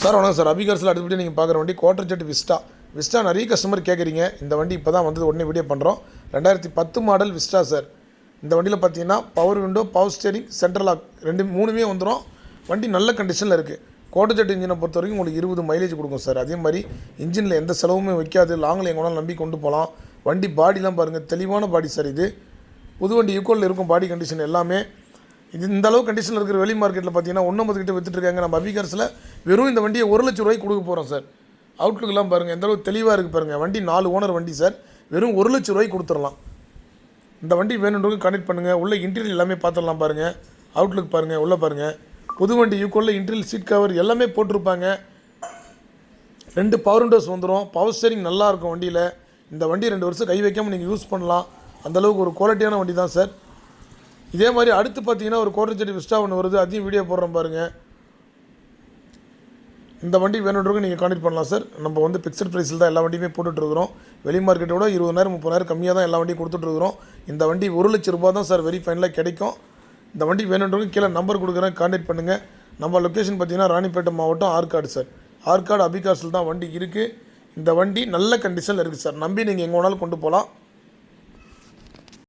Sir வணக்கம் sir. அபிகார்ஸில் அடுத்தபடி நீங்கள் பார்க்குற வண்டி குவார்டர் ஜெட் விஸ்டா. விஸ்டா நிறைய கஸ்டமர் கேட்குறீங்க. இந்த வண்டி இப்போ தான் வந்தது, உடனே வீடியோ பண்ணுறோம். 2010 மாடல் விஸ்டா சார். இந்த வண்டியில் பார்த்தீங்கன்னா power window, power steering, central lock மூணுமே வந்துடும். வண்டி நல்ல கண்டிஷனில் இருக்குது. குவார்டர் ஜெட் இன்ஜினை பொறுத்த வரைக்கும் உங்களுக்கு 20 மைலேஜ் கொடுக்கும் சார். அதே மாதிரி இன்ஜினில் எந்த செலவுமே வைக்காது. லாங்கில் எங்கேனாலும் நம்பி கொண்டு போகலாம். வண்டி பாடிலாம் பாருங்கள், தெளிவான பாடி சார். இது புது வண்டி ஈக்குவலில் இருக்கும் பாடி கண்டிஷன் எல்லாமே. இது இந்த அளவு கண்டிஷனில் இருக்கிற வெளி மார்க்கெட்டில் பார்த்தீங்கன்னா 19 கிட்ட விற்றுட்ருக்காங்க. நம்ம அபிகார்ஸில் வெறும் இந்த வண்டியை 1 லட்ச ரூபாய்க்கு கொடுக்க போகிறோம் சார். அவுட்லுக்கெலாம் பாருங்கள், எந்த அளவுக்கு தெளிவாக இருக்குது பாருங்கள். வண்டி 4 ஓனர் வண்டி சார். வெறும் 1 லட்ச ரூபாய்க்கு கொடுத்துடலாம். இந்த வண்டி வேணுன்றவங்க கனெக்ட் பண்ணுங்கள். உள்ள இன்டீரியல் எல்லாமே பார்த்துடலாம் பாருங்கள். அவுட்லுக் பாருங்கள், உள்ளே பாருங்கள். புது வண்டி ஈக்குவலில் இன்டீரியல் சீட் கவர் எல்லாமே போட்டிருப்பாங்க. 2 பவர் விண்டோஸ் வந்துடும். பவர் ஸ்டேரிங் நல்லாயிருக்கும் வண்டியில். இந்த வண்டி 2 வருஷம் கை வைக்காமல் நீங்கள் யூஸ் பண்ணலாம். அந்தளவுக்கு ஒரு குவாலிட்டியான வண்டி தான் சார். இதே மாதிரி அடுத்து பார்த்தீங்கன்னா ஒரு குவார்டர் ஜெட் விஸ்டா ஒன்று வருது, அதையும் வீடியோ போடுறோம் பாருங்கள். இந்த வண்டி வேணுன்றவங்க நீங்கள் கான்டெக்ட் பண்ணலாம் சார். நம்ம வந்து பிக்சட் ப்ரைஸில் தான் எல்லா வண்டியுமே போட்டுட்ருக்குறோம். வெளி மார்க்கெட்டை விட 20,000 30,000 கம்மியாக தான் எல்லா வண்டியும் கொடுத்துட்ருக்குறோம். இந்த வண்டி 1 லட்ச ரூபா தான் சார் வெரி ஃபைனலாக கிடைக்கும். இந்த வண்டி வேணுன்றவங்க கீழே நம்பர் கொடுக்குறேன், கான்டெக்ட் பண்ணுங்கள். நம்ம லொக்கேஷன் பார்த்தீங்கன்னா ராணிப்பேட்டை மாவட்டம் ஆற்காடு சார். ஆற்காடு அபிகார்ஸில் தான் வண்டி இருக்குது. இந்த வண்டி நல்ல கண்டிஷனில் இருக்குது சார். நம்பி நீங்கள் எங்கே வேணாலும் கொண்டு போகலாம்.